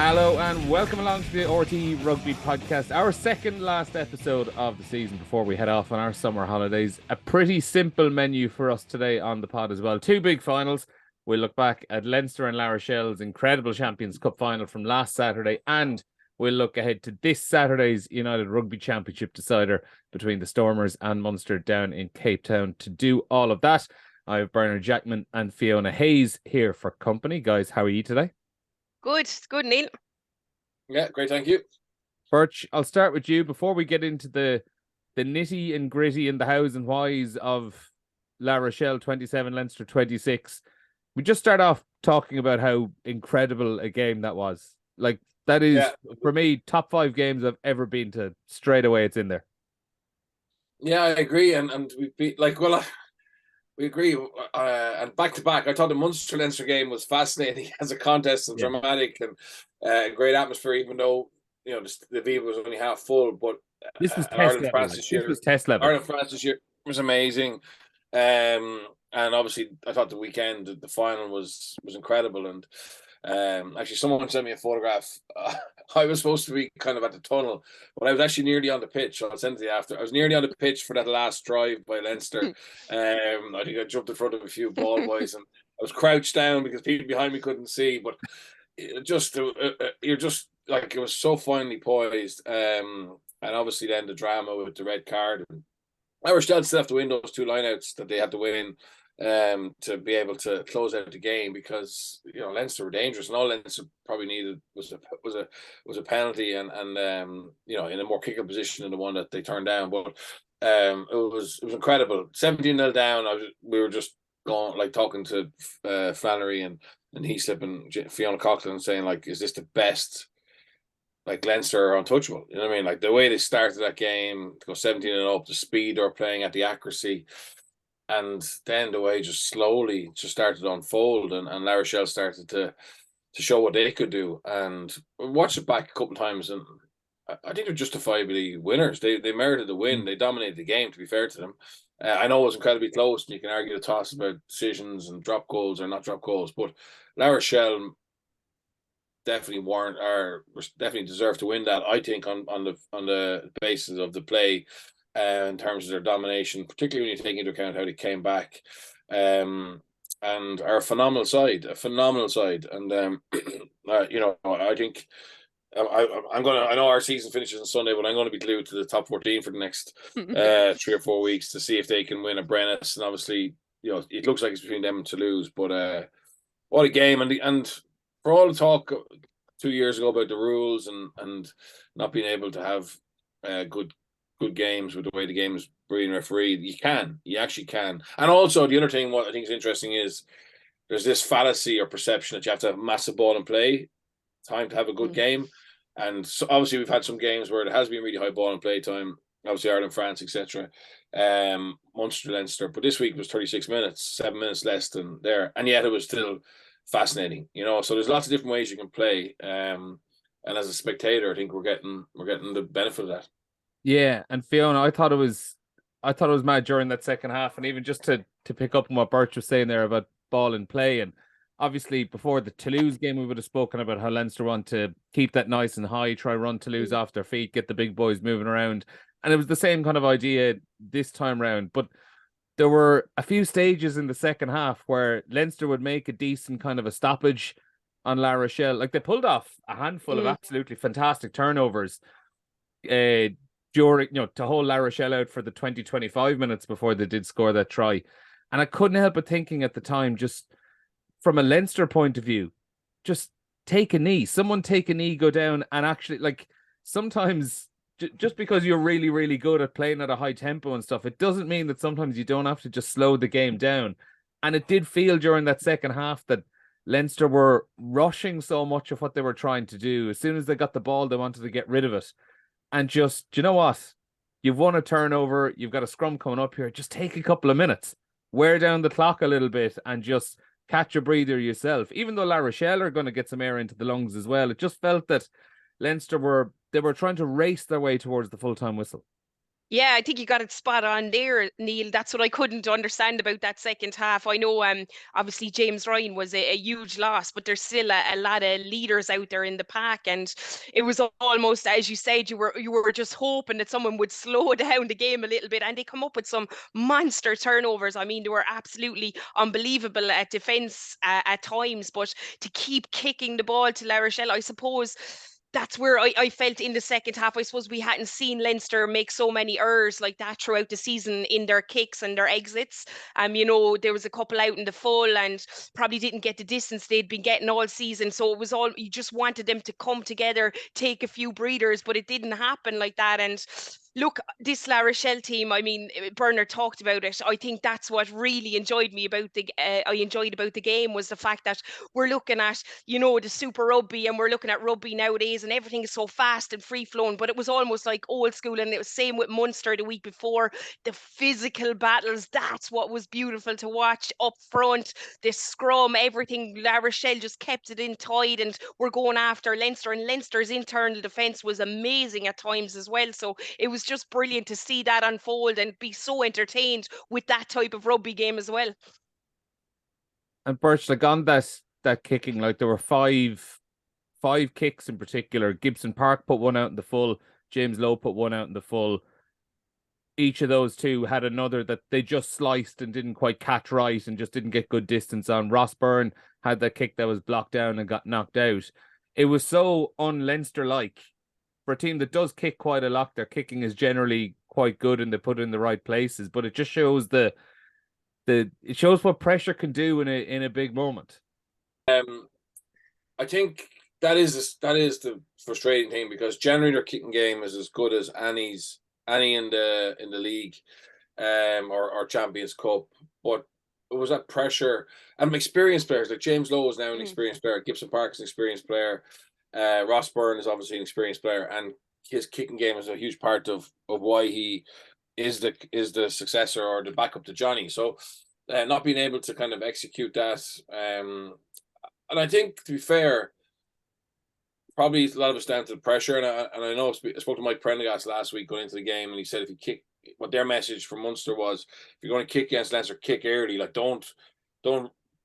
Hello and welcome along to the RTÉ Rugby podcast, our second last episode of the season before we head off on our summer holidays. A pretty simple menu for us today on the pod as well. Two big finals. We'll look back at Leinster and La Rochelle's incredible Champions Cup final from last Saturday, and we'll look ahead to this Saturday's United Rugby Championship decider between the Stormers and Munster down in Cape Town. To do all of that, I have Bernard Jackman and Fiona Hayes here for company. Guys, how are you today? Good, Neil. Yeah, great, thank you. Birch, I'll start with you before we get into the nitty and gritty and the hows and whys of La Rochelle 27, Leinster 26. We just start off talking about how incredible a game that was. Like, that is, for me, top 5 games I've ever been to. Straight away, it's in there. Yeah, I agree. And we beat, we agree. And back to back, I thought the Munster-Leinster game was fascinating as a contest and dramatic and great atmosphere, even though, you know, the Viva was only half full. But this was test level. This was test level. Ireland-France this year was amazing. And obviously, I thought the weekend, the final was incredible. And actually, someone sent me a photograph. I was supposed to be kind of at the tunnel, but I was actually nearly on the pitch. So I'll send it to you after. I was nearly on the pitch for that last drive by Leinster. I think I jumped in front of a few ball boys, and I was crouched down because people behind me couldn't see. But you're just like, it was so finely poised. And obviously, then the drama with the red card. Irish still have to win those 2 lineouts that they had to win to be able to close out the game, because, you know, Leinster were dangerous, and all Leinster probably needed was a penalty and you know, in a more kickable position than the one that they turned down. But it was incredible. 17-0 down. We were just going, like, talking to Flannery and Heaslip and Fiona Coughlin, saying, like, is this the best? Like, Leinster are untouchable. You know what I mean? Like, the way they started that game, to go 17-0 up, the speed they were playing at, the accuracy. And then the way just slowly just started to unfold, and La Rochelle started to show what they could do. And I watched it back a couple of times, and I think they're justifiably winners. They merited the win. They dominated the game, to be fair to them. I know it was incredibly close, and you can argue the toss about decisions and drop goals or not drop goals, but La Rochelle definitely definitely deserve to win that, I think, on the basis of the play. In terms of their domination, particularly when you take into account how they came back, and are a phenomenal side. And you know, I think I know our season finishes on Sunday, but I'm going to be glued to the top 14 for the next 3 or 4 weeks to see if they can win a Brennus. And obviously, you know, it looks like it's between them and Toulouse. But what a game! And for all the talk 2 years ago about the rules and not being able to have good games with the way the game is being refereed, you actually can. And also, the other thing, what I think is interesting, is there's this fallacy or perception that you have to have massive ball and play time to have a good game. And so obviously we've had some games where there has been really high ball and play time, obviously Ireland, France, etc. Munster, Leinster, but this week was 36 minutes, 7 minutes less than there, and yet it was still fascinating, you know. So there's lots of different ways you can play, and as a spectator, I think we're getting the benefit of that. Yeah, and Fiona, I thought it was mad during that second half, and even just to pick up on what Birch was saying there about ball and play. And obviously before the Toulouse game, we would have spoken about how Leinster want to keep that nice and high, try run Toulouse off their feet, get the big boys moving around. And it was the same kind of idea this time round. But there were a few stages in the second half where Leinster would make a decent kind of a stoppage on La Rochelle. Like, they pulled off a handful of absolutely fantastic turnovers during, you know, to hold La Rochelle out for the 20-25 minutes before they did score that try. And I couldn't help but thinking at the time, just from a Leinster point of view, just take a knee. Someone take a knee, go down, and actually, like, sometimes just because you're really, really good at playing at a high tempo and stuff, it doesn't mean that sometimes you don't have to just slow the game down. And it did feel during that second half that Leinster were rushing so much of what they were trying to do. As soon as they got the ball, they wanted to get rid of it. And just, do you know what? You've won a turnover. You've got a scrum coming up here. Just take a couple of minutes, wear down the clock a little bit, and just catch a breather yourself. Even though La Rochelle are going to get some air into the lungs as well, it just felt that Leinster were trying to race their way towards the full-time whistle. Yeah, I think you got it spot on there, Neil. That's what I couldn't understand about that second half. I know, obviously James Ryan was a huge loss, but there's still a lot of leaders out there in the pack, and it was almost, as you said, you were just hoping that someone would slow down the game a little bit, and they come up with some monster turnovers. I mean, they were absolutely unbelievable at defence at times, but to keep kicking the ball to La Rochelle, I suppose that's where I felt in the second half. I suppose we hadn't seen Leinster make so many errors like that throughout the season in their kicks and their exits. There was a couple out in the full and probably didn't get the distance they'd been getting all season. So it was all, you just wanted them to come together, take a few breathers, but it didn't happen like that. And look, this La Rochelle team, I mean, Bernard talked about it. I think that's what really I enjoyed about the game, was the fact that we're looking at, the Super Rugby, and we're looking at rugby nowadays, and everything is so fast and free flowing, but it was almost like old school. And it was same with Munster the week before. The physical battles, that's what was beautiful to watch up front. The scrum, everything. La Rochelle just kept it in tight, and we're going after Leinster, and Leinster's internal defence was amazing at times as well. So it was just brilliant to see that unfold and be so entertained with that type of rugby game as well. And Birch, like on that kicking, like there were five kicks in particular. Gibson Park put one out in the full. James Lowe put one out in the full. Each of those two had another that they just sliced and didn't quite catch right and just didn't get good distance on. Ross Byrne had that kick that was blocked down and got knocked out. It was so un-Leinster-like. For a team that does kick quite a lot, their kicking is generally quite good and they put it in the right places, but it just shows it shows what pressure can do in a big moment. I think that is the frustrating thing, because generally their kicking game is as good as any in the league, or Champions Cup. But it was that pressure, and experienced players like James Lowe is now an experienced player. Gibson Park is an experienced player. Ross Byrne is obviously an experienced player, and his kicking game is a huge part of why he is the successor or the backup to Johnny. So not being able to kind of execute that, and I think, to be fair, probably a lot of it's down to the pressure. And I know I spoke to Mike Prendergast last week going into the game, and he said if you kick, what their message from Munster was, if you're going to kick against Leinster, kick early. Like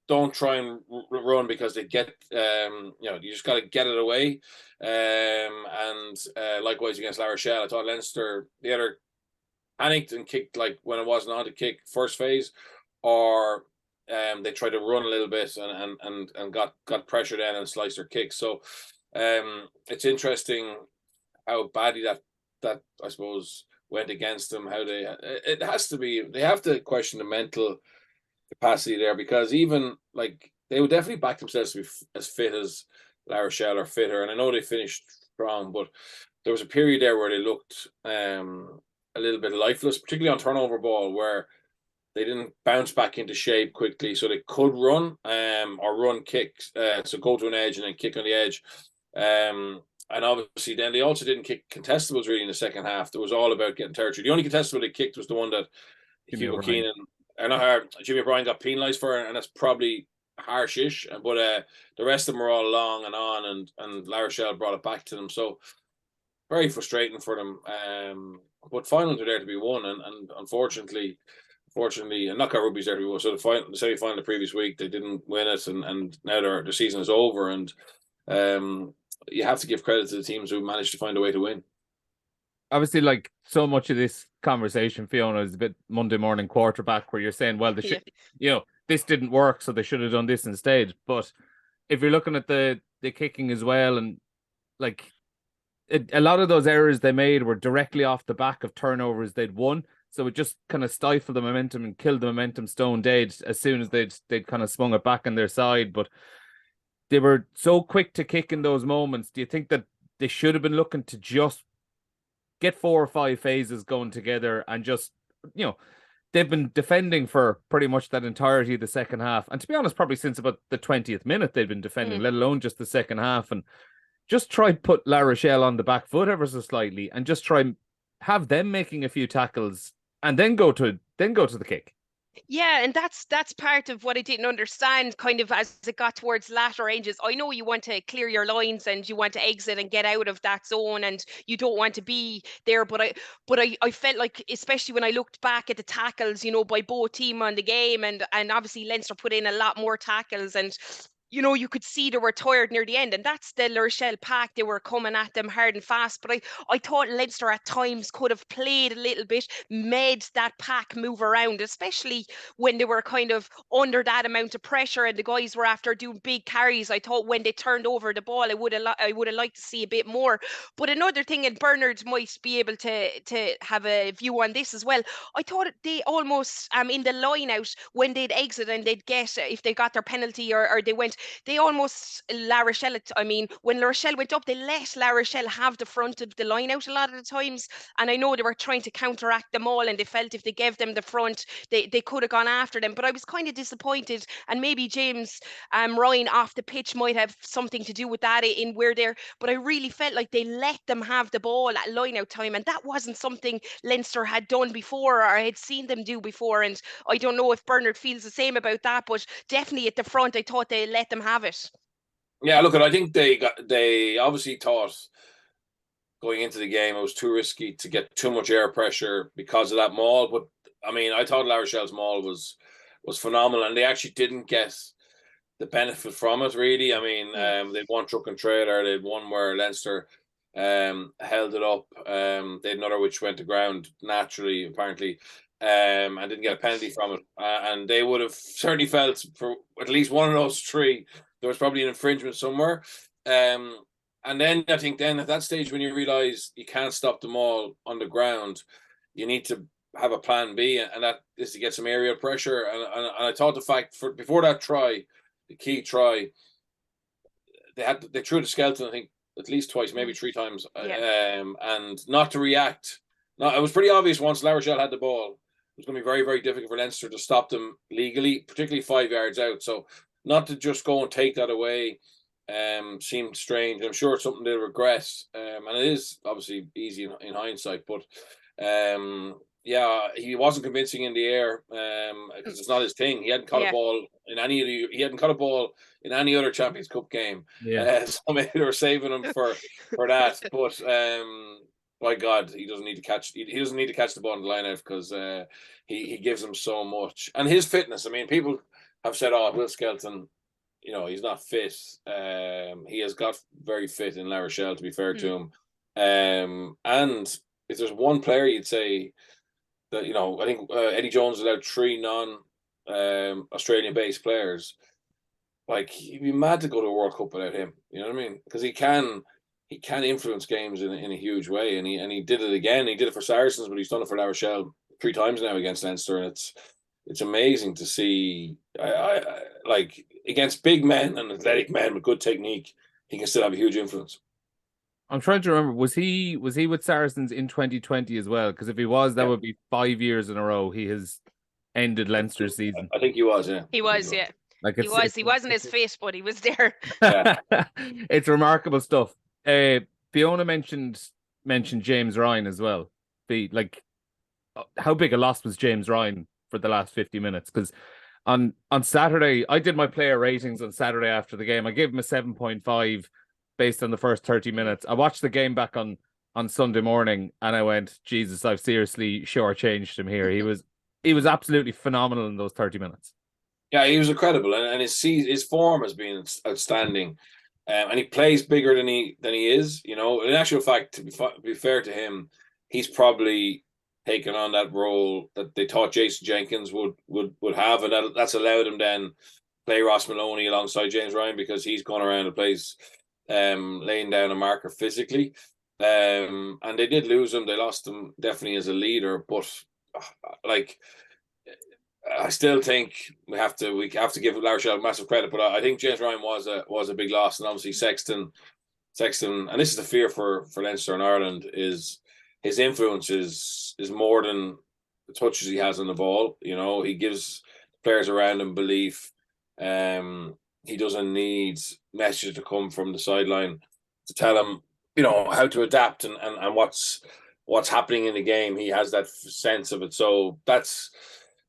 don't try and run, because they get you just got to get it away. And likewise against La Rochelle, I thought Leinster, the other panicked and kicked like when it wasn't on to kick first phase, or they tried to run a little bit and got pressure then and sliced their kicks. So it's interesting how badly that I suppose went against them. How they have to question the mental capacity there, because even like they would definitely back themselves to be as fit as La Rochelle or fitter, and I know they finished strong, but there was a period there where they looked a little bit lifeless, particularly on turnover ball, where they didn't bounce back into shape quickly, so they could run or run kicks, so go to an edge and then kick on the edge. And obviously then they also didn't kick contestables really in the second half. It was all about getting territory. The only contestable they kicked was the one that Hugo Keenan Jimmy O'Brien got penalised for, and that's probably harshish. But the rest of them were all long and on, and La Rochelle brought it back to them. So very frustrating for them. But finals are there to be won, and unfortunately, and knockout rugby's there to be won. So the semi-final the previous week, they didn't win it, and now their season is over. And you have to give credit to the teams who managed to find a way to win. Obviously, like so much of this conversation, Fiona, is a bit Monday morning quarterback, where you're saying, well, they should, this didn't work, so they should have done this instead. But if you're looking at the kicking as well, and like a lot of those errors they made were directly off the back of turnovers they'd won. So it just kind of stifled the momentum and killed the momentum stone dead as soon as they'd kind of swung it back on their side. But they were so quick to kick in those moments. Do you think that they should have been looking to just get 4 or 5 phases going together and just, they've been defending for pretty much that entirety of the second half. And to be honest, probably since about the 20th minute they've been defending, let alone just the second half. And just try put La Rochelle on the back foot ever so slightly and just try have them making a few tackles and then go to the kick. Yeah, and that's part of what I didn't understand, kind of as it got towards latter ranges. I know you want to clear your lines and you want to exit and get out of that zone and you don't want to be there, but I felt like, especially when I looked back at the tackles, by both team on the game, and obviously Leinster put in a lot more tackles, and you could see they were tired near the end, and that's the Rochelle pack. They were coming at them hard and fast, but I thought Leinster at times could have played a little bit, made that pack move around, especially when they were kind of under that amount of pressure and the guys were after doing big carries. I thought when they turned over the ball, I would have liked to see a bit more. But another thing, and Bernard might be able to have a view on this as well. I thought they almost in the line out, when they'd exit and they'd get, if they got their penalty, or they went, they almost, La Rochelle, I mean, when La Rochelle went up, they let La Rochelle have the front of the line out a lot of the times. And I know they were trying to counteract them all, and they felt if they gave them the front, they could have gone after them. But I was kind of disappointed, and maybe James Ryan off the pitch might have something to do with that in where they're. But I really felt like they let them have the ball at line out time, and that wasn't something Leinster had done before, or I had seen them do before. And I don't know if Bernard feels the same about that, but definitely at the front, I thought they let them have it. Yeah, look, I think they obviously thought going into the game it was too risky to get too much air pressure because of that maul. But I mean, I thought La Rochelle's maul was phenomenal, and they actually didn't get the benefit from it, really. I mean, they'd one truck and trailer, they'd one where Leinster held it up. They had another which went to ground naturally, apparently, and didn't get a penalty from it. And they would have certainly felt for at least one of those three there was probably an infringement somewhere. And then I think then at that stage, when you realise you can't stop them all on the ground, you need to have a plan B, and that is to get some aerial pressure. And I thought the fact before that try, the key try, they threw the skeleton, I think, at least twice, maybe three times, and not to react. Now, it was pretty obvious once La Rochelle had the ball, it was going to be very, very difficult for Leinster to stop them legally, particularly 5 yards out. So not to just go and take that away seemed strange. I'm sure it's something they'll regret, and it is obviously easy in hindsight, but yeah, he wasn't convincing in the air because it's not his thing. He hadn't caught a ball in any other Champions Cup game. So maybe they were saving him for that. But by God, he doesn't need to catch the ball on the line out, because he gives them so much. And his fitness, I mean, people have said, "Oh, Will Skelton, he's not fit." He has got very fit in La Rochelle, to be fair to him. And if there's one player you'd say that, I think Eddie Jones allowed 3 non-Australian-based players. Like, he'd be mad to go to a World Cup without him. You know what I mean? Because he can influence games in a huge way, and he did it again. He did it for Saracens, but he's done it for La Rochelle 3 times now against Leinster, and it's amazing to see. I like, against big men and athletic men with good technique, he can still have a huge influence. I'm trying to remember, was he with Saracens in 2020 as well? Because if he was, that would be 5 years in a row he has ended Leinster's season. I think he was, yeah. He was, yeah. Like, he wasn't as fit, but he was there. Yeah. It's remarkable stuff. Fiona mentioned James Ryan as well. Like, how big a loss was James Ryan for the last 50 minutes? Because on Saturday, I did my player ratings on Saturday after the game. I gave him a 7.5 based on the first 30 minutes. I watched the game back on Sunday morning, and I went, Jesus, I've seriously shortchanged him here. He was absolutely phenomenal in those 30 minutes. Yeah, he was incredible, and his form has been outstanding, and he plays bigger than he is. In actual fact, to be fair to him, he's probably taken on that role that they thought Jason Jenkins would have, and that's allowed him then play Ross Maloney alongside James Ryan, because he's gone around the place laying down a marker physically. And they did lose him. They lost him definitely as a leader, but like, I still think we have to give La Rochelle massive credit. But I think James Ryan was a big loss, and obviously Sexton, and this is the fear for Leinster and Ireland, is his influence is more than the touches he has on the ball. He gives players around him belief. He doesn't need messages to come from the sideline to tell him, how to adapt and what's happening in the game. He has that sense of it. So that's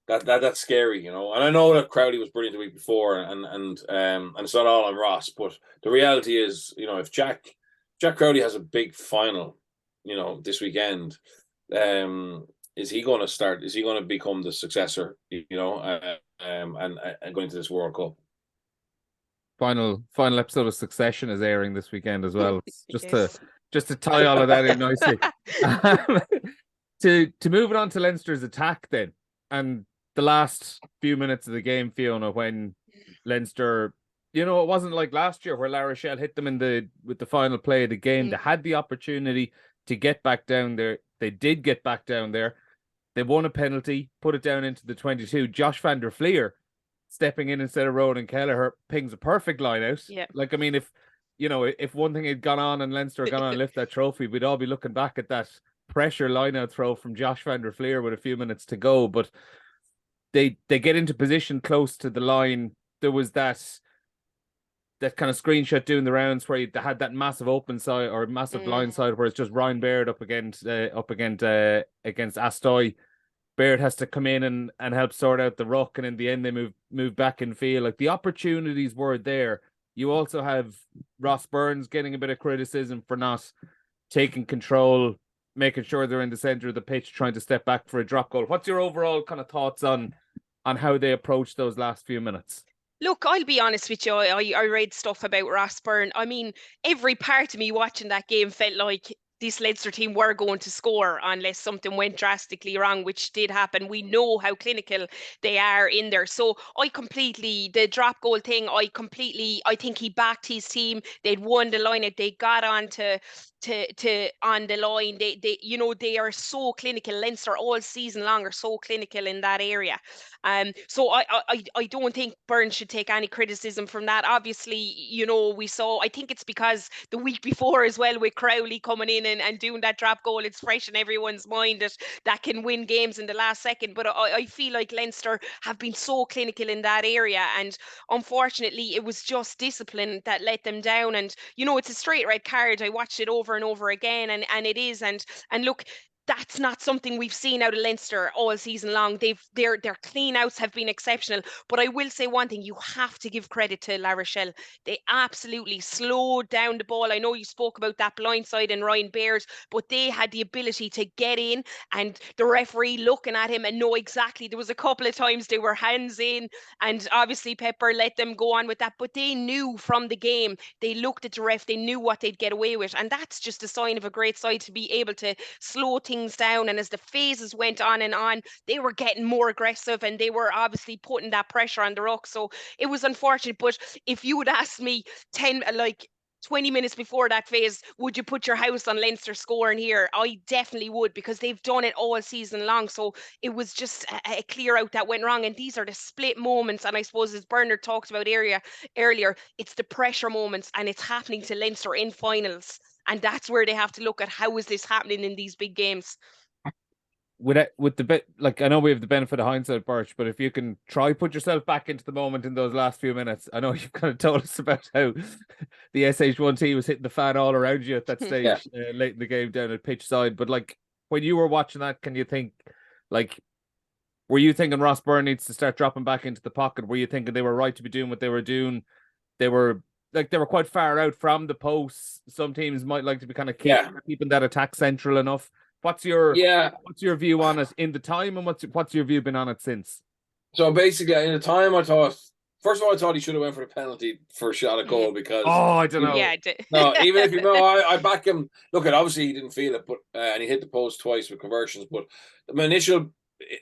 that's scary, And I know that Crowley was brilliant the week before, and it's not all on Ross, but the reality is, if Jack Crowley has a big final, this weekend, is he going to start? Is he going to become the successor? And going to this World Cup. Final episode of Succession is airing this weekend as well. Just Yes. to tie all of that in nicely. To move it on to Leinster's attack then, and the last few minutes of the game, Fiona, when Leinster, it wasn't like last year where La Rochelle hit them with the final play of the game. They had the opportunity to get back down there. They did get back down there. They won a penalty, put it down into the 22. Josh van der Fleer stepping in instead of Ronan Kelleher pings a perfect line out. Yeah. If one thing had gone on and Leinster had gone on and lift that trophy, we'd all be looking back at that pressure line out throw from Josh van der Fleer with a few minutes to go. But they get into position close to the line. There was that kind of screenshot doing the rounds where they had that massive open side or massive blind side where it's just Ryan Baird up against Astoy. Baird has to come in and help sort out the ruck, and in the end they move back in field. Like, the opportunities were there. You also have Ross Burns getting a bit of criticism for not taking control, making sure they're in the center of the pitch, trying to step back for a drop goal. What's your overall kind of thoughts on how they approached those last few minutes? Look, I'll be honest with you. I read stuff about Ross Byrne. I mean, every part of me watching that game felt like this Leinster team were going to score unless something went drastically wrong, which did happen. We know how clinical they are in there. So the drop goal thing, I think he backed his team. They'd won the line. They got on to on the line. They are so clinical. Leinster all season long are so clinical in that area. So I don't think Burns should take any criticism from that. Obviously, we saw, I think it's because the week before as well, with Crowley coming in and doing that drop goal, it's fresh in everyone's mind that can win games in the last second. But I feel like Leinster have been so clinical in that area, and unfortunately it was just discipline that let them down. And it's a straight red card. I watched it over and over again, and it is, and look, that's not something we've seen out of Leinster all season long. Their clean outs have been exceptional. But I will say one thing, you have to give credit to La Rochelle. They absolutely slowed down the ball. I know you spoke about that blindside and Ryan Baird, but they had the ability to get in, and the referee looking at him and know exactly. There was a couple of times they were hands in, and obviously Pepper let them go on with that. But they knew from the game, they looked at the ref, they knew what they'd get away with. And that's just a sign of a great side, to be able to slow things down. And as the phases went on and on, they were getting more aggressive, and they were obviously putting that pressure on the ruck. So it was unfortunate. But if you would ask me 20 minutes before that phase, would you put your house on Leinster scoring here? I definitely would, because they've done it all season long. So it was just a clear out that went wrong. And these are the split moments. And I suppose, as Bernard talked about earlier, it's the pressure moments, and it's happening to Leinster in finals. And that's where they have to look at, how is this happening in these big games? With the bit, like, I know we have the benefit of hindsight, Birch, but if you can try put yourself back into the moment in those last few minutes. I know you've kind of told us about how the SH1T was hitting the fan all around you at that stage late in the game down at pitch side. But like, when you were watching that, can you think, like, were you thinking Ross Byrne needs to start dropping back into the pocket? Were you thinking they were right to be doing what they were doing? They were quite far out from the posts. Some teams might like to be kind of keeping that attack central enough. What's your view on it in the time, and what's your view been on it since? So basically, in the time, I thought he should have went for the penalty for a shot at goal, because I don't know. Yeah, I did. No, even if I back him. Look, obviously he didn't feel it, but and he hit the post twice with conversions. But my initial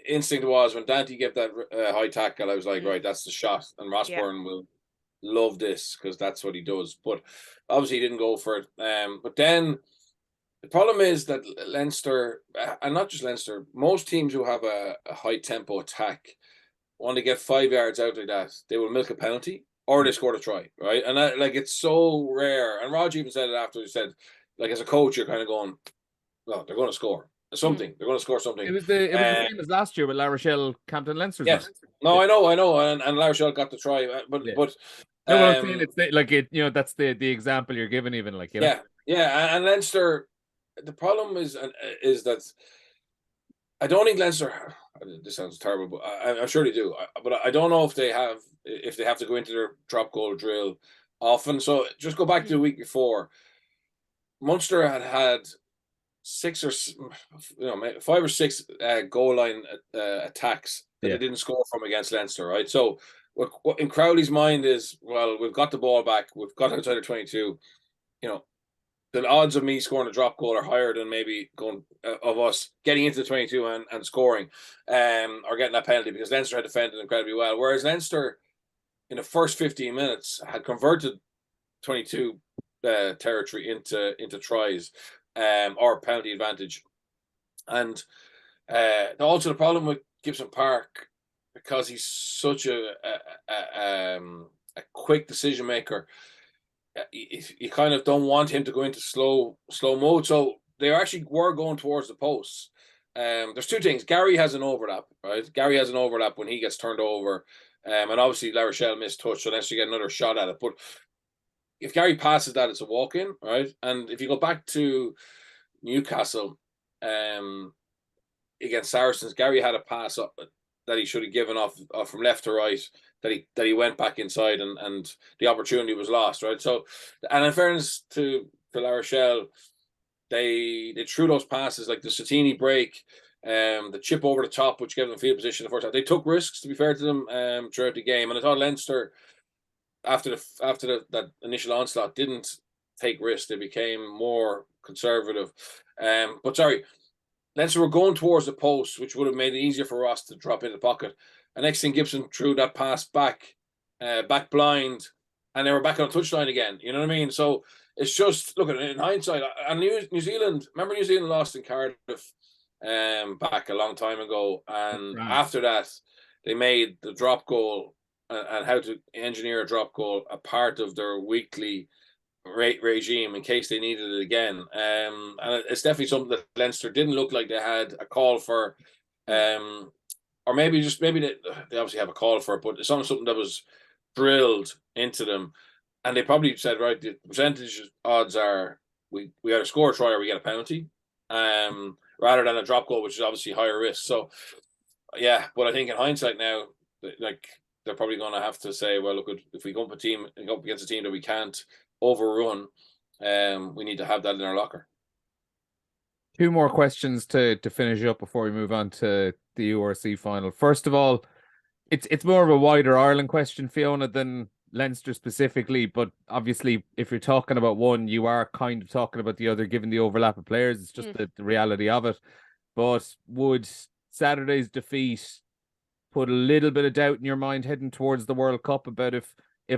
instinct was, when Dante gave that high tackle, I was like, right, that's the shot, and Ross Byrne will love this, because that's what he does. But obviously he didn't go for it. But then the problem is that Leinster, and not just Leinster, most teams who have a high tempo attack, when they get 5 yards out like that, they will milk a penalty or they score a try, right? And it's so rare. And Roger even said it after. He said, like, as a coach, you're kind of going, well, they're going to score something. They're going to score something. It was the same as last year with La Rochelle, Campton Leinster. Yes. No, I know, and La Rochelle got the try, but no, what I'm saying, it's that's the example you're giving, even, like, and Leinster. The problem is that I don't think Leinster. this sounds terrible, but I'm sure they do. But I don't know if they have to go into their drop goal drill often. So just go back to the week before. Munster had 5 or 6 goal line attacks that they didn't score from against Leinster, right? So what in Crowley's mind is, well, we've got the ball back, we've got outside of 22. The odds of me scoring a drop goal are higher than maybe of us getting into the 22 and scoring, or getting that penalty, because Leinster had defended incredibly well. Whereas Leinster, in the first 15 minutes, had converted 22 territory into tries, or penalty advantage. And also the problem with Gibson Park, because he's such a quick decision maker, you kind of don't want him to go into slow mode. So they actually were going towards the posts. There's 2 things. Gary has an overlap, right? Gary has an overlap when he gets turned over. And obviously La Rochelle missed touch, so unless you get another shot at it. But if Gary passes that, it's a walk-in, right? And if you go back to Newcastle, against Saracens, Gary had a pass up that he should have given off from left to right, that he went back inside, and the opportunity was lost, right? So, and in fairness to La Rochelle, they threw those passes like the Satini break, the chip over the top, which gave them field position the first half. They took risks, to be fair to them, throughout the game. And I thought Leinster, after that initial onslaught, didn't take risks. They became more conservative. But sorry, Leinster were going towards the post, which would have made it easier for Ross to drop in the pocket. And next thing, Gibson threw that pass back blind, and they were back on the touchline again. You know what I mean? So it's just, look, in hindsight, and New Zealand, remember New Zealand lost in Cardiff back a long time ago, and after that, they made the drop goal and how to engineer a drop goal a part of their weekly regime in case they needed it again. And it's definitely something that Leinster didn't look like they had a call for, or maybe they obviously have a call for it, but it's not something that was drilled into them. And they probably said, right, the percentage odds are we either score a try or we get a penalty, rather than a drop goal, which is obviously higher risk. So yeah, but I think in hindsight now, like, they're probably going to have to say, well, look, if we go up against a team that we can't overrun, we need to have that in our locker. 2 more questions to finish up before we move on to the URC final. First of all, it's more of a wider Ireland question, Fiona, than Leinster specifically, but obviously if you're talking about one, you are kind of talking about the other, given the overlap of players. It's just the reality of it. But would Saturday's defeat put a little bit of doubt in your mind heading towards the World Cup about if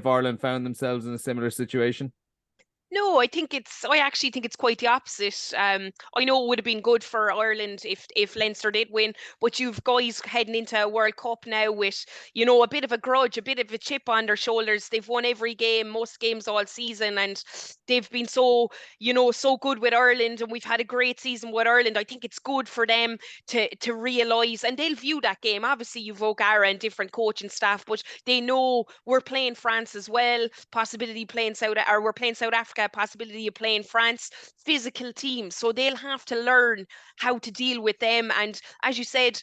Ireland found themselves in a similar situation? No, I actually think it's quite the opposite. I know it would have been good for Ireland if Leinster did win, but you've guys heading into a World Cup now with, a bit of a grudge, a bit of a chip on their shoulders. They've won every game, most games all season, and they've been so good with Ireland, and we've had a great season with Ireland. I think it's good for them to realise, and they'll view that game. Obviously, you've O'Gara and different coaching staff, but they know we're playing France as well, we're playing South Africa, possibility of playing France, physical teams. So they'll have to learn how to deal with them. And as you said,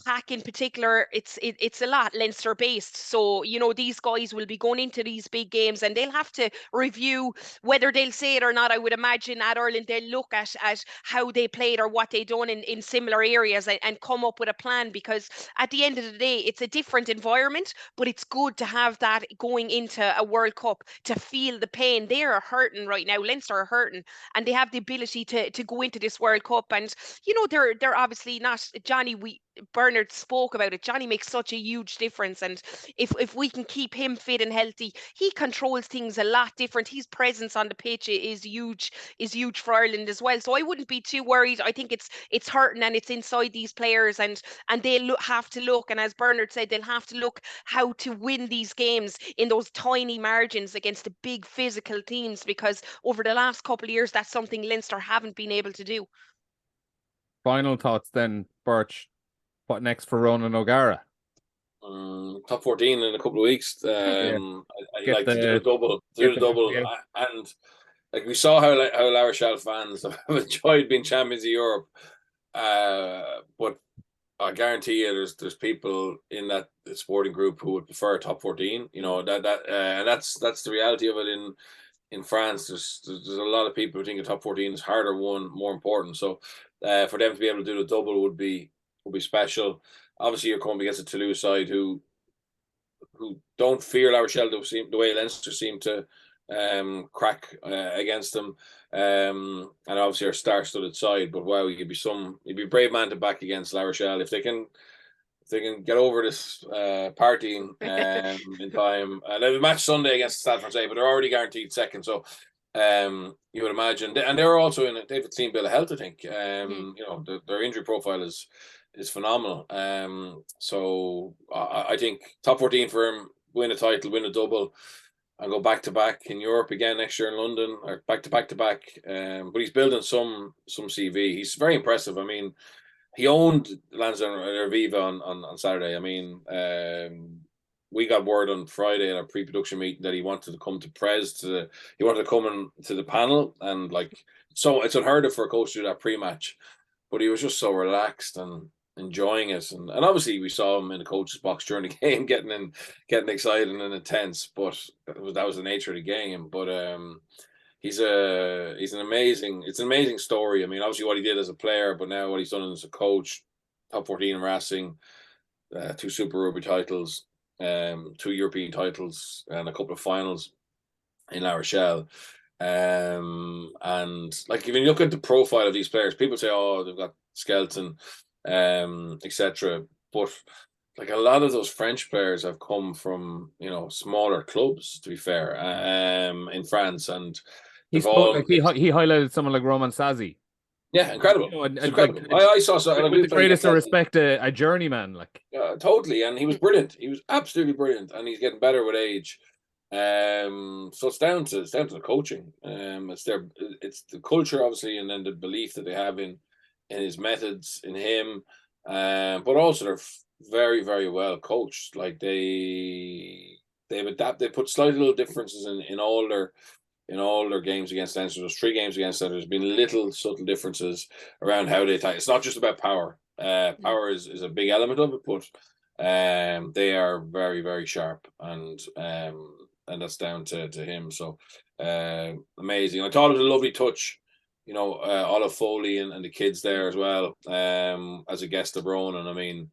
Pack in particular, it's a lot Leinster based. So, these guys will be going into these big games and they'll have to review, whether they'll say it or not. I would imagine at Ireland, they'll look at how they played or what they done in similar areas and come up with a plan, because at the end of the day, it's a different environment, but it's good to have that going into a World Cup, to feel the pain. They are hurting right now. Leinster are hurting, and they have the ability to go into this World Cup. And they're obviously not Johnny. Bernard spoke about it. Johnny makes such a huge difference, and if we can keep him fit and healthy, he controls things a lot different. His presence on the pitch is huge for Ireland as well. So I wouldn't be too worried. I think it's hurting, and it's inside these players, and they'll have to look, and as Bernard said, they'll have to look how to win these games in those tiny margins against the big physical teams, because over the last couple of years, that's something Leinster haven't been able to do. Final thoughts then, Birch. What next for Ronan O'Gara? Top 14 in a couple of weeks. I'd like to do a double. And like, we saw how La Rochelle fans have enjoyed being champions of Europe. But I guarantee you, there's people in that sporting group who would prefer top 14. You know and that's the reality of it in France. There's a lot of people who think a top 14 is harder won, more important. So for them to be able to do the double would be special. Obviously, you're coming against a Toulouse side who don't fear La Rochelle the way Leinster seem to crack against them. And obviously our star-studded side, but wow, you'd be a brave man to back against La Rochelle if they can get over this partying in time. And they have a match Sunday against Stade Francais, but they're already guaranteed second. So you would imagine, and they're also in it. They have a clean bill of health, I think. You know, their injury profile is phenomenal. So I think top 14 for him, win a title, win a double, and go back to back in Europe again next year in London, or back to back. But he's building some CV. He's very impressive. I mean, he owned Leinster Viva on Saturday. I mean, we got word on Friday at our pre-production meeting that he wanted to come to Prez. He wanted to come to the panel, and like, so it's unheard of for a coach to do that pre-match. But he was just so relaxed and enjoying it, and obviously we saw him in the coach's box during the game, getting excited and intense. But that was the nature of the game. But it's an amazing story. I mean, obviously what he did as a player, but now what he's done as a coach, top 14 in Racing, 2 Super Rugby titles, 2 European titles, and a couple of finals in La Rochelle. And like, if you look at the profile of these players, people say, oh, they've got skeleton, etc. But like, a lot of those French players have come from, you know, smaller clubs, to be fair, in France, and he highlighted someone like Roman Sazi. Yeah, incredible. You know, and incredible. Like, I saw something with the greatest of respect, a journeyman, like. Totally, and he was brilliant. He was absolutely brilliant, and he's getting better with age. So it's down to the coaching. It's the culture, obviously, and then the belief that they have in his methods, in him. But also they're very, very well coached. Like they've adapted. They put slight little differences in all their games against Leinster. There's 3 games against them. There's been little subtle differences around how they attack. It's not just about power. Power is a big element of it, but they are very, very sharp, and that's down to him. So amazing. I thought it was a lovely touch, you know, Olive Foley and the kids there as well, as a guest of Ronan. I mean,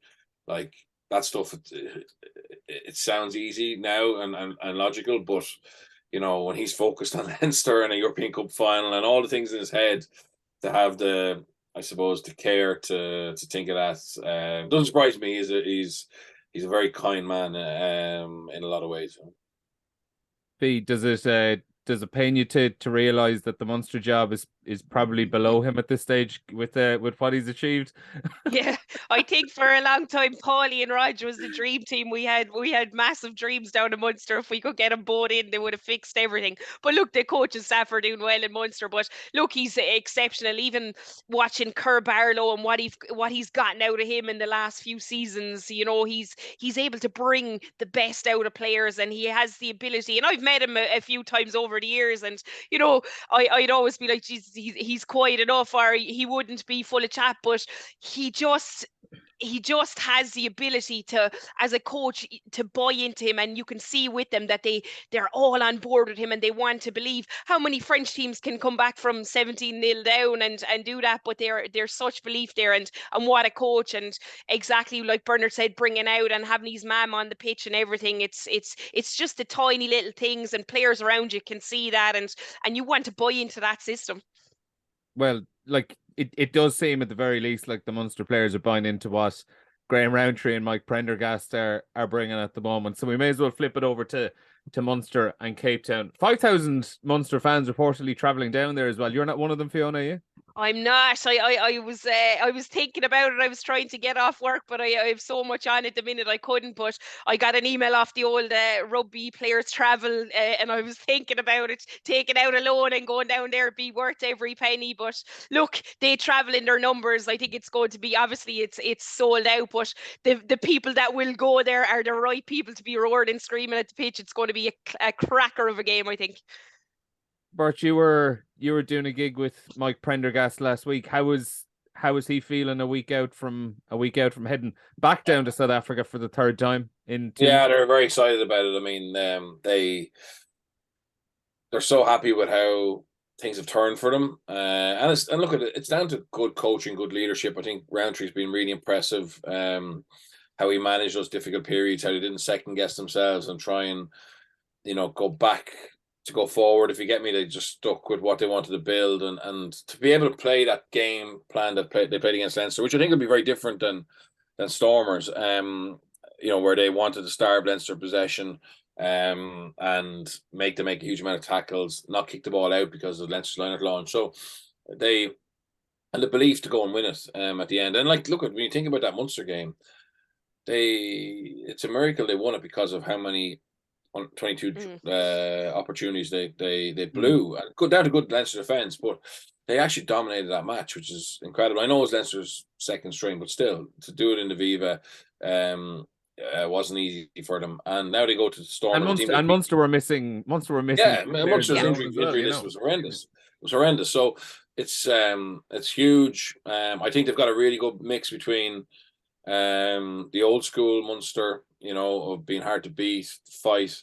like, that stuff, it sounds easy now and logical, but you know, when he's focused on Leinster and a European Cup final and all the things in his head, to have the care to think of that, doesn't surprise me. He's a very kind man, in a lot of ways. B, does it pain you to realize that the Munster job is probably below him at this stage with what he's achieved? Yeah, I think for a long time, Paulie and Roger was the dream team. We had massive dreams down in Munster. If we could get them both in, they would have fixed everything. But look, the coach and staff are doing well in Munster. But look, he's exceptional. Even watching Kerr Barlow and what he's gotten out of him in the last few seasons, you know, he's able to bring the best out of players, and he has the ability. And I've met him a few times over the years, and you know, I'd always be like, Jesus, he's quiet enough, or he wouldn't be full of chat, but he just has the ability to, as a coach, to buy into him, and you can see with them that they're all on board with him, and they want to believe. How many French teams can come back from 17-0 down and do that? But there's such belief there, and what a coach. And exactly like Bernard said, bringing out and having his mum on the pitch and everything, it's just the tiny little things, and players around you can see that, and you want to buy into that system. Well, like, it does seem at the very least like the Munster players are buying into what Graham Rowntree and Mike Prendergast are bringing at the moment. So we may as well flip it over to Munster and Cape Town. 5,000 Munster fans reportedly travelling down there as well. You're not one of them, Fiona, are you? I'm not. I was thinking about it. I was trying to get off work, but I have so much on at the minute I couldn't. But I got an email off the old rugby players travel, and I was thinking about it, taking out a loan and going down there. It'd be worth every penny. But look, they travel in their numbers. I think it's going to be, obviously it's sold out, but the people that will go there are the right people to be roaring and screaming at the pitch. It's going to be a cracker of a game, I think. Bert, you were doing a gig with Mike Prendergast last week. How was how is he feeling a week out from heading back down to South Africa for the third time in 2 Yeah, they're very excited about it. I mean, they're so happy with how things have turned for them. And look at it, it's down to good coaching, good leadership. I think Roundtree's been really impressive. How he managed those difficult periods, how they didn't second guess themselves and try and, go back to go forward. If you get me, they just stuck with what they wanted to build and to be able to play that game plan they played against Leinster, which I think will be very different than Stormers. Where they wanted to starve Leinster possession, and make them make a huge amount of tackles, not kick the ball out because of Leinster's line of launch. So and the belief to go and win it at the end. And look at when you think about that Munster game, it's a miracle they won it because of how many 22 opportunities they blew. And good down to good Leinster defence, but they actually dominated that match, which is incredible. I know it was Leinster's second string, but still to do it in the Viva wasn't easy for them. And now they go to the Storm. And Munster were missing. Yeah, Munster's injury list was horrendous. It was horrendous. So it's huge. I think they've got a really good mix between the old school Munster, of being hard to beat, fight,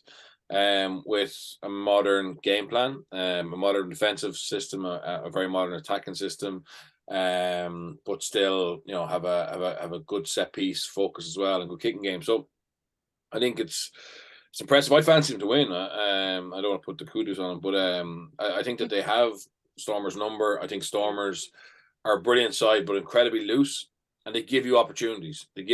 with a modern game plan, a modern defensive system, a very modern attacking system, but still, have a good set piece focus as well and good kicking game. So I think it's impressive. I fancy them to win. I don't want to put the kudos on them, but I think that they have Stormers' number. I think Stormers are a brilliant side, but incredibly loose. And they give you opportunities. And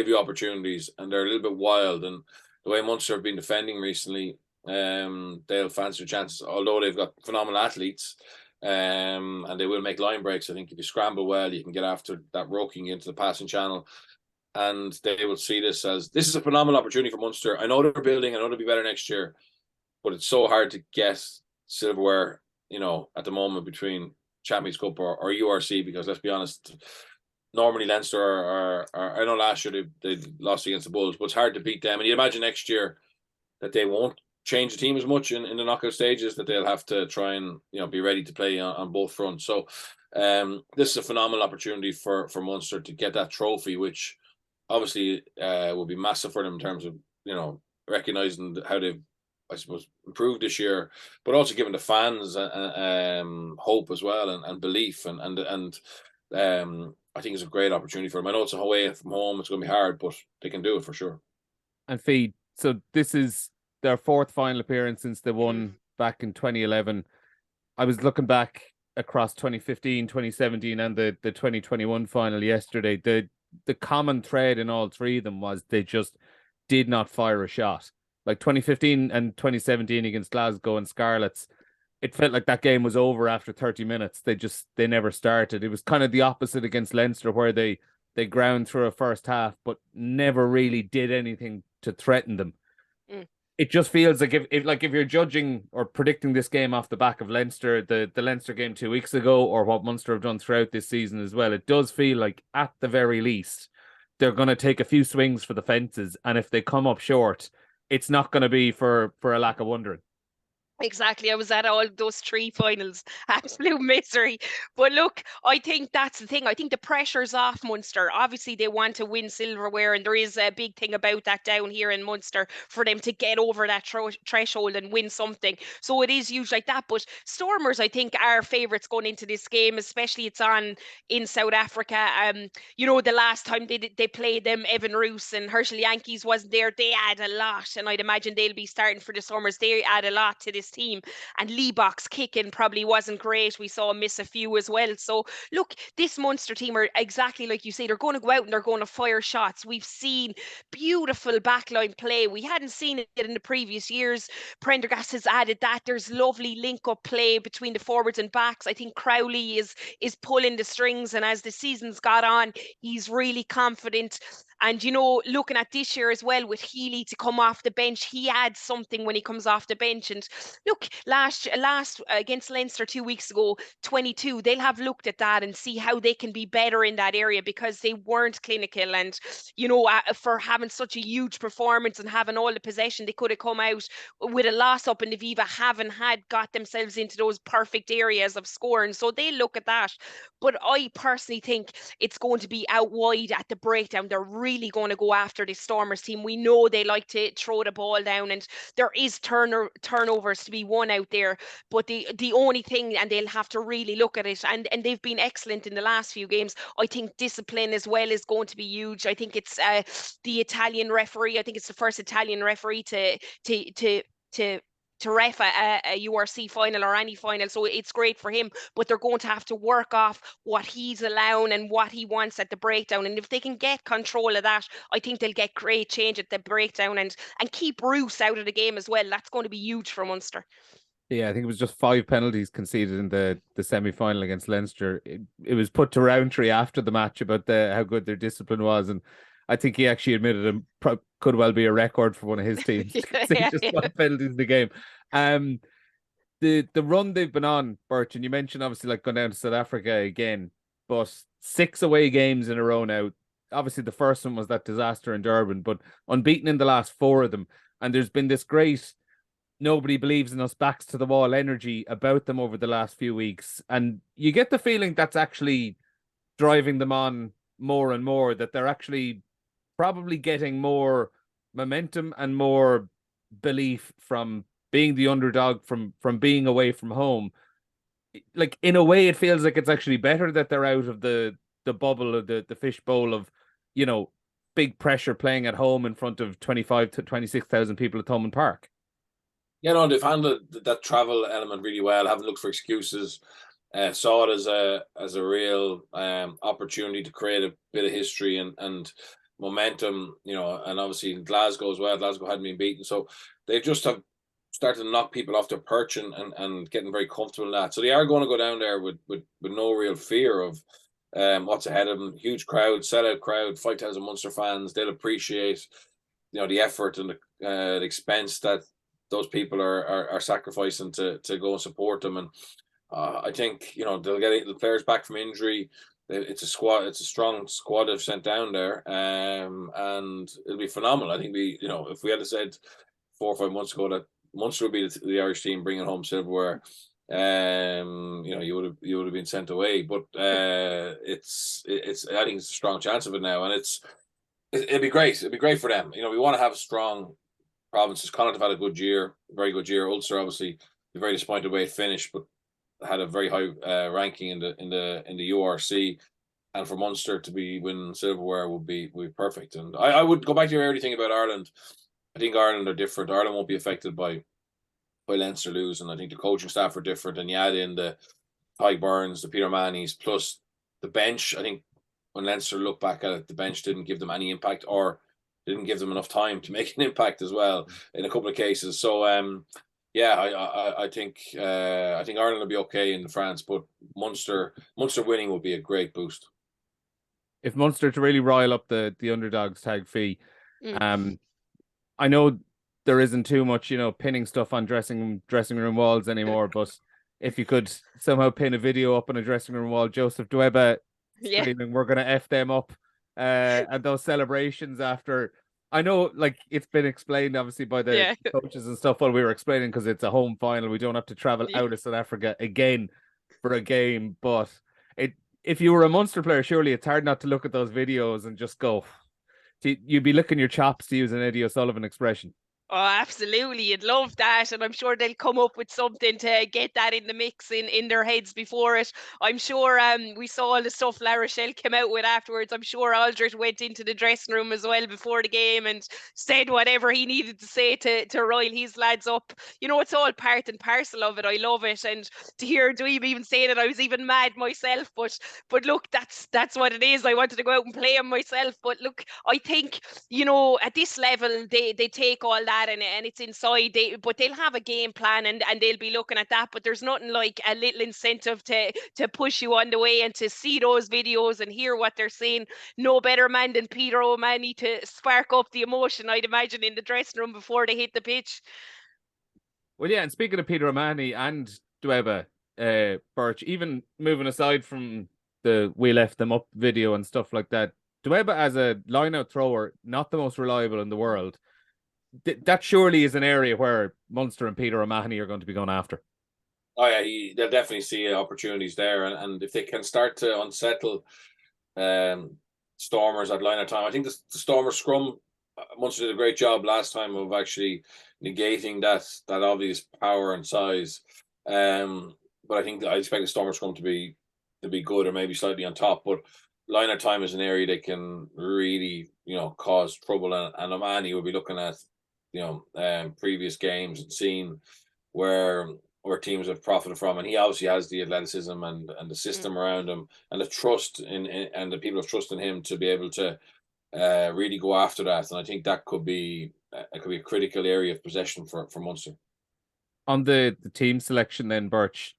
they're a little bit wild. And the way Munster have been defending recently, they'll fancy their chances. Although they've got phenomenal athletes, and they will make line breaks. I think if you scramble well, you can get after that roking into the passing channel. And they will see this is a phenomenal opportunity for Munster. I know they're building. I know they'll be better next year. But it's so hard to get silverware, at the moment between Champions Cup or URC, because let's be honest, normally Leinster are I know last year they lost against the Bulls, but it's hard to beat them. And you imagine next year that they won't change the team as much in the knockout stages, that they'll have to try and be ready to play on both fronts. So this is a phenomenal opportunity for Munster to get that trophy, which obviously will be massive for them in terms of recognizing how they've, I suppose, improved this year, but also giving the fans hope as well and belief and I think it's a great opportunity for them. I know it's away from home; it's going to be hard, but they can do it for sure. And Fee, so this is their fourth final appearance since they won back in 2011. I was looking back across 2015, 2017, and the 2021 final yesterday. The common thread in all three of them was they just did not fire a shot. Like 2015 and 2017 against Glasgow and Scarlets, it felt like that game was over after 30 minutes. They never started. It was kind of the opposite against Leinster, where they ground through a first half, but never really did anything to threaten them. It just feels like if you're judging or predicting this game off the back of Leinster, the Leinster game 2 weeks ago, or what Munster have done throughout this season as well, it does feel like at the very least they're going to take a few swings for the fences, and if they come up short, it's not going to be for a lack of wondering. Exactly. I was at all those three finals. Absolute misery. But look, I think that's the thing. I think the pressure's off Munster. Obviously, they want to win silverware, and there is a big thing about that down here in Munster for them to get over that threshold and win something. So it is huge like that. But Stormers, I think, are favourites going into this game, especially it's on in South Africa. The last time they played them, Evan Roos and Herschel Yankees wasn't there. They add a lot, and I'd imagine they'll be starting for the Stormers. They add a lot to this team, and Leibach's kicking probably wasn't great. We saw him miss a few as well. So look, this Munster team are exactly like you say, they're going to go out and they're going to fire shots. We've seen beautiful backline play. We hadn't seen it in the previous years. Prendergast has added that. There's lovely link-up play between the forwards and backs. I think Crowley is pulling the strings, and as the season's got on, he's really confident. And, you know, looking at this year as well with Healy to come off the bench, he adds something when he comes off the bench. And look, last against Leinster 2 weeks ago, 22, they'll have looked at that and see how they can be better in that area, because they weren't clinical. And, you know, for having such a huge performance and having all the possession, they could have come out with a loss up in the Viva, haven't had got themselves into those perfect areas of scoring. So they look at that. But I personally think it's going to be out wide at the breakdown. They're really going to go after this Stormers team. We know they like to throw the ball down, and there is turnovers to be won out there. But the only thing, and they'll have to really look at it, and they've been excellent in the last few games. I think discipline as well is going to be huge. I think it's the Italian referee. I think it's the first Italian referee to ref a URC final or any final, so it's great for him. But they're going to have to work off what he's allowing and what he wants at the breakdown. And if they can get control of that, I think they'll get great change at the breakdown and keep Roos out of the game as well. That's going to be huge for Munster. Yeah, I think it was just 5 penalties conceded in the semi-final against Leinster. It was put to Roundtree after the match about how good their discipline was, and I think he actually admitted it could well be a record for one of his teams. Just 5 penalties in the game. The run they've been on, Birch, and you mentioned obviously like going down to South Africa again, but 6 away games in a row now. Obviously the first one was that disaster in Durban, but unbeaten in the last 4 of them. And there's been this great nobody believes in us, backs to the wall energy about them over the last few weeks. And you get the feeling that's actually driving them on more and more, that they're actually probably getting more momentum and more belief from being the underdog, from being away from home. Like, in a way, it feels like it's actually better that they're out of the bubble of the fishbowl of, you know, big pressure playing at home in front of 25 to 26,000 people at Thomond Park. Yeah, no, they've handled that travel element really well. Haven't looked for excuses. Saw it as a real opportunity to create a bit of history and momentum, you know. And obviously in Glasgow as well. Glasgow hadn't been beaten, so they just have started to knock people off their perch and getting very comfortable in that. So they are going to go down there with no real fear of what's ahead of them. Huge crowd, sellout crowd, 5,000 Munster fans. They'll appreciate, you know, the effort and the expense that those people are sacrificing to go and support them. And I think, you know, they'll get the players back from injury. It's a squad. It's a strong squad they've sent down there, and it'll be phenomenal. I think you know, if we had said 4 or 5 months ago that Munster would be the Irish team bringing home silverware, you know, you would have been sent away. But it's I think it's a strong chance of it now, and it'd be great. It'd be great for them. You know, we want to have strong provinces. Connacht have had a good year, very good year. Ulster obviously very disappointed the way it finished, but had a very high ranking in the URC, and for Munster to be winning silverware would be perfect. And I would go back to your early thing about Ireland. I think Ireland are different. Ireland won't be affected by Leinster losing. I think the coaching staff are different, and you add in the Ty Burns, the Peter Mannies, plus the bench. I think when Leinster look back at it, the bench didn't give them any impact, or didn't give them enough time to make an impact as well in a couple of cases. So yeah, I think Ireland will be okay in France, but Munster winning will be a great boost. If Munster to really rile up the underdogs tag fee, I know there isn't too much, you know, pinning stuff on dressing room walls anymore, but if you could somehow pin a video up on a dressing room wall, Joseph Dweba screaming, "We're gonna F them up," and those celebrations after. I know, like, it's been explained obviously by the coaches and stuff while we were explaining, because it's a home final. We don't have to travel out of South Africa again for a game. But if you were a Munster player, surely it's hard not to look at those videos and just go, you'd be licking your chops, to use an Eddie O'Sullivan expression. Oh, absolutely. You'd love that. And I'm sure they'll come up with something to get that in the mix in their heads before it. I'm sure we saw all the stuff La Rochelle came out with afterwards. I'm sure Aldred went into the dressing room as well before the game and said whatever he needed to say to rile his lads up. You know, it's all part and parcel of it. I love it. And to hear Dweeb even saying it, I was even mad myself. But look, that's what it is. I wanted to go out and play him myself. But look, I think, you know, at this level, they take all that that and it's inside, but they'll have a game plan and they'll be looking at that. But there's nothing like a little incentive to push you on the way and to see those videos and hear what they're saying. No better man than Peter O'Mahony to spark up the emotion, I'd imagine, in the dressing room before they hit the pitch. Well, yeah, and speaking of Peter O'Mahony and Dweba, Birch, even moving aside from the "we left them up" video and stuff like that, Dweba as a line-out thrower, not the most reliable in the world. That surely is an area where Munster and Peter O'Mahony are going to be going after. Oh yeah, they'll definitely see opportunities there, and if they can start to unsettle Stormers at line of time, I think the Stormer scrum, Munster did a great job last time of actually negating that obvious power and size. But I think I expect the Stormer scrum to be good or maybe slightly on top. But line of time is an area they can really, cause trouble, and O'Mahony will be looking at, previous games and seeing where teams have profited from, and he obviously has the athleticism and the system around him and the trust and the people have trust in him to be able to really go after that. And I think that could be a critical area of possession for Munster. On the team selection then, Birch,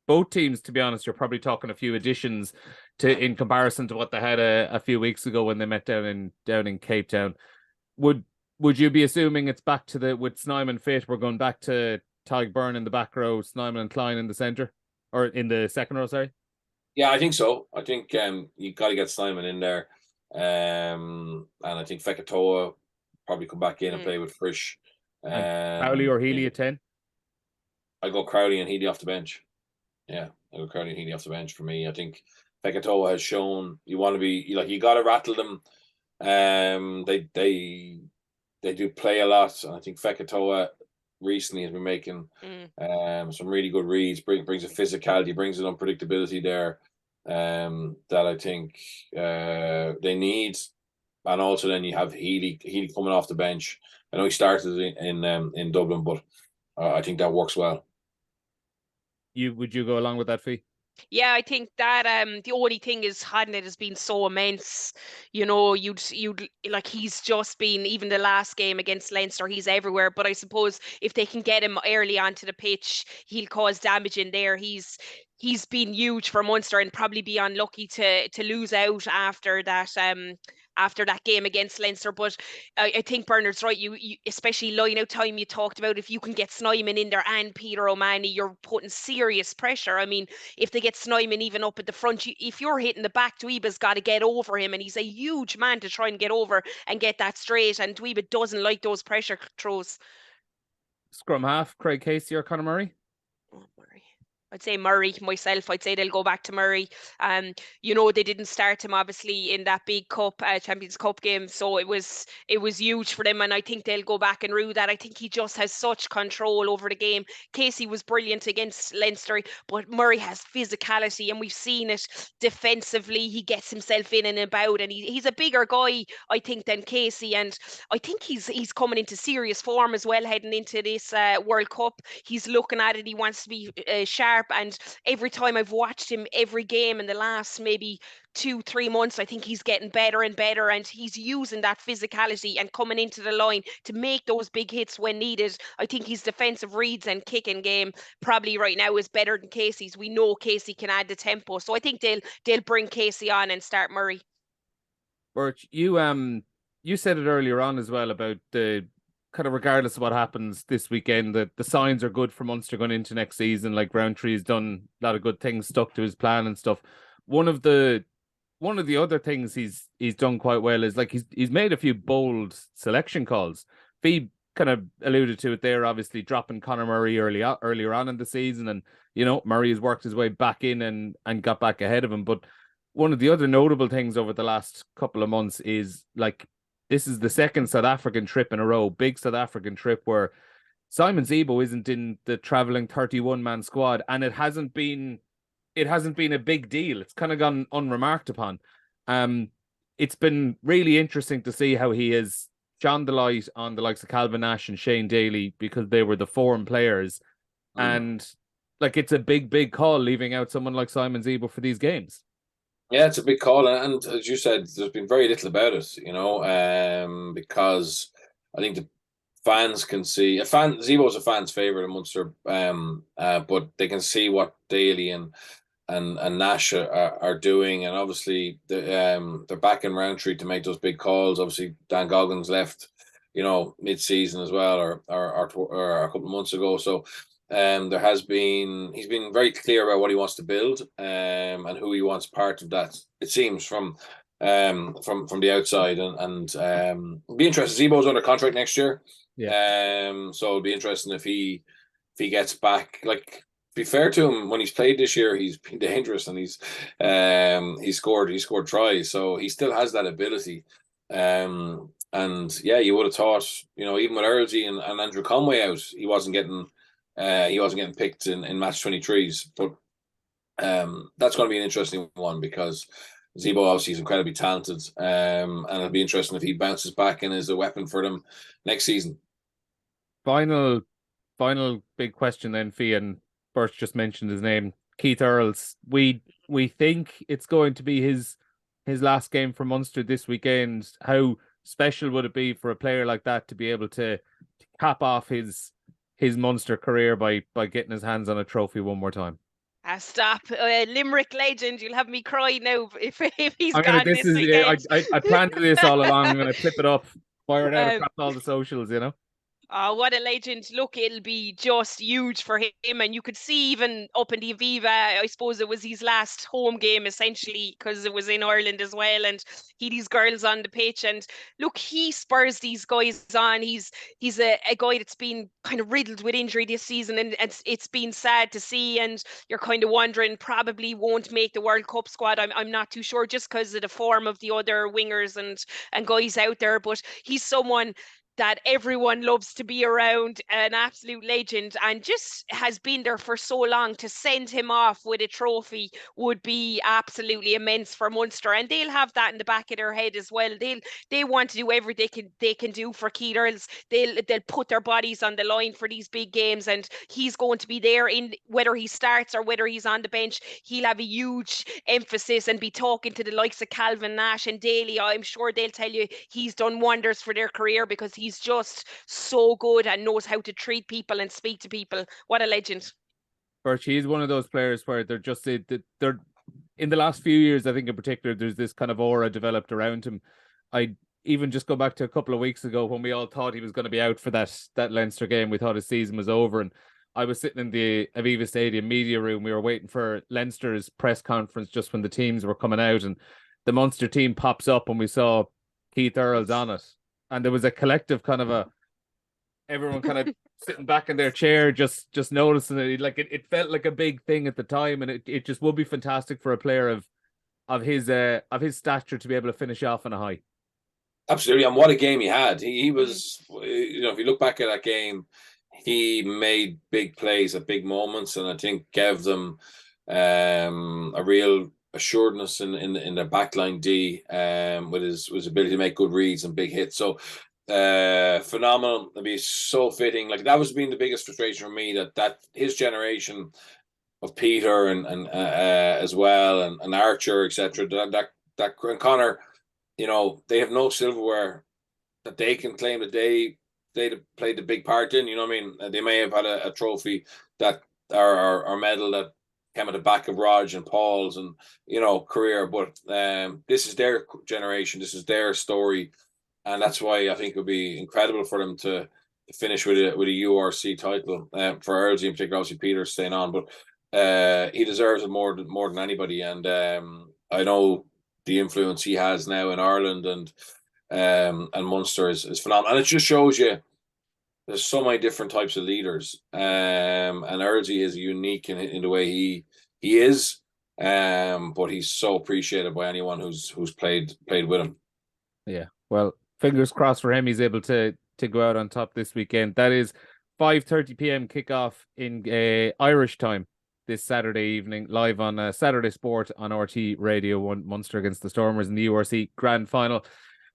both teams, to be honest, you're probably talking a few additions in comparison to what they had a few weeks ago when they met down in Cape Town. Would you be assuming it's back to with Snyman fit, we're going back to Tig Byrne in the back row, Snyman and Klein in the centre, or in the second row, sorry? Yeah, I think so. I think you got to get Snyman in there. And I think Fekitoa probably come back in and play with Frisch. Crowley or Healy at 10? I go Crowley and Healy off the bench. Yeah, I go Crowley and Healy off the bench for me. I think Fekitoa has shown you want to be you got to rattle them. They do play a lot, and I think Fekitoa recently has been making some really good reads. Brings a physicality, brings an unpredictability there that I think they need. And also then you have Healy coming off the bench. I know he started in Dublin, but I think that works well. Would you go along with that, Fee? Yeah, I think that the only thing is Hadnett has been so immense. You'd like, he's just been, even the last game against Leinster, he's everywhere. But I suppose if they can get him early onto the pitch, he'll cause damage in there. He's been huge for Munster and probably be unlucky to lose out after that game against Leinster. But I think Bernard's right. You especially line out time, you talked about, if you can get Snyman in there and Peter O'Mahony, you're putting serious pressure. I mean, if they get Snyman even up at the front, if you're hitting the back, Dweba's got to get over him, and he's a huge man to try and get over and get that straight, and Dweba doesn't like those pressure throws. Scrum half, Craig Casey or Conor Murray? Oh, Murray. I'd say Murray myself. I'd say they'll go back to Murray. They didn't start him obviously in that big cup, Champions Cup game, so it was huge for them, and I think they'll go back and rue that. I think he just has such control over the game. Casey was brilliant against Leinster, but Murray has physicality, and we've seen it defensively. He gets himself in and about, and he's a bigger guy, I think, than Casey, and I think he's coming into serious form as well heading into this World Cup. He's looking at it. He wants to be sharp. And every time I've watched him, every game in the last maybe 2-3 months, I think he's getting better and better, and he's using that physicality and coming into the line to make those big hits when needed. I think his defensive reads and kicking game probably right now is better than Casey's. We know Casey can add the tempo, so I think they'll bring Casey on and start Murray. Birch, you said it earlier on as well about the kind of, regardless of what happens this weekend, the signs are good for Munster going into next season. Like, Roundtree's done a lot of good things, stuck to his plan and stuff. One of the other things he's done quite well is, like, he's made a few bold selection calls. Phoebe kind of alluded to it there, obviously dropping Conor Murray earlier on in the season, and Murray has worked his way back in and got back ahead of him. But one of the other notable things over the last couple of months is, like, this is the second South African trip in a row, big South African trip, where Simon Zebo isn't in the travelling 31-man squad, and it hasn't been a big deal. It's kind of gone unremarked upon. It's been really interesting to see how he has shone the light on the likes of Calvin Nash and Shane Daly, because they were the form players. And, like, it's a big call leaving out someone like Simon Zebo for these games. Yeah, it's a big call, and as you said, there's been very little about it, because I think the fans can see Zebo's a fan's favorite in Munster, but they can see what Daly and Nash are doing, and obviously they're back in Roundtree to make those big calls. Obviously, Dan Goggins left, mid-season as well, or a couple of months ago. So, he's been very clear about what he wants to build, and who he wants part of that. It seems from the outside, and it'll be interesting. Zebo's under contract next year. Yeah. So it'll be interesting if he gets back. Like, to be fair to him, when he's played this year, he's been dangerous, and he scored tries. So he still has that ability. And yeah, you would have thought, even with Earlsy and Andrew Conway out, he wasn't getting picked in match 23s. But that's going to be an interesting one, because Zebo obviously is incredibly talented, and it'll be interesting if he bounces back and is a weapon for them next season. Final big question then, Fee, and Birch just mentioned his name, Keith Earls. We think it's going to be his last game for Munster this weekend. How special would it be for a player like that to be able to cap off his Munster career by getting his hands on a trophy one more time? Stop. Limerick legend. You'll have me cry now if he's gone this weekend. I planned this all along. I'm going to clip it up, fire it out across all the socials, Oh, what a legend. Look, it'll be just huge for him. And you could see even up in the Aviva, I suppose it was his last home game, essentially, because it was in Ireland as well. And he had these girls on the pitch. And look, he spurs these guys on. He's a guy that's been kind of riddled with injury this season. And it's been sad to see. And you're kind of wondering, probably won't make the World Cup squad. I'm not too sure, just because of the form of the other wingers and guys out there. But he's someone that everyone loves to be around, an absolute legend, and just has been there for so long. To send him off with a trophy would be absolutely immense for Munster, and they'll have that in the back of their head as well. They want to do everything they can do for Keith Earls. They'll put their bodies on the line for these big games, and he's going to be there, in whether he starts or whether he's on the bench. He'll have a huge emphasis and be talking to the likes of Calvin Nash and Daly. I'm sure they'll tell you he's done wonders for their career, because he's just so good and knows how to treat people and speak to people. What a legend. Birch, he's one of those players where they're in the last few years, I think in particular, there's this kind of aura developed around him. I even just go back to a couple of weeks ago when we all thought he was going to be out for that Leinster game. We thought his season was over, and I was sitting in the Aviva Stadium media room. We were waiting for Leinster's press conference just when the teams were coming out, and the Munster team pops up, and we saw Keith Earls on it. And there was a collective kind of everyone kind of sitting back in their chair, just noticing it. Like it felt like a big thing at the time, and it just would be fantastic for a player of his stature to be able to finish off on a high. Absolutely, and what a game he had. He was, if you look back at that game, he made big plays at big moments, and I think gave them a real assuredness in the backline D, with his ability to make good reads and big hits. So phenomenal. It'd be so fitting. Like, that was being the biggest frustration for me, that his generation of Peter and as well, and Archer, etc. That and Connor, they have no silverware that they can claim that they played the big part in. You know what I mean? They may have had a trophy that or medal that came at the back of Rog and Paul's and career, but this is their generation. This is their story, and that's why I think it would be incredible for them to finish with a URC title. For Earls in particular, obviously Peter's staying on, but he deserves it more than anybody. And I know the influence he has now in Ireland and Munster is phenomenal, and it just shows you there's so many different types of leaders, and Earlsy is unique in the way he is, but he's so appreciated by anyone who's played with him. Yeah, well, fingers crossed for him. He's able to go out on top this weekend. That is 5:30 p.m. kickoff in Irish time this Saturday evening, live on Saturday Sport on RTÉ Radio 1, Munster against the Stormers in the URC Grand Final.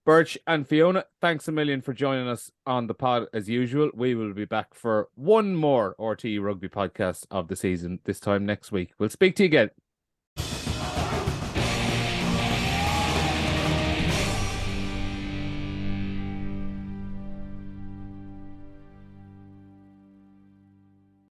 Birch and Fiona, thanks a million for joining us on the pod as usual. We will be back for one more RTÉ Rugby podcast of the season, this time next week. We'll speak to you again.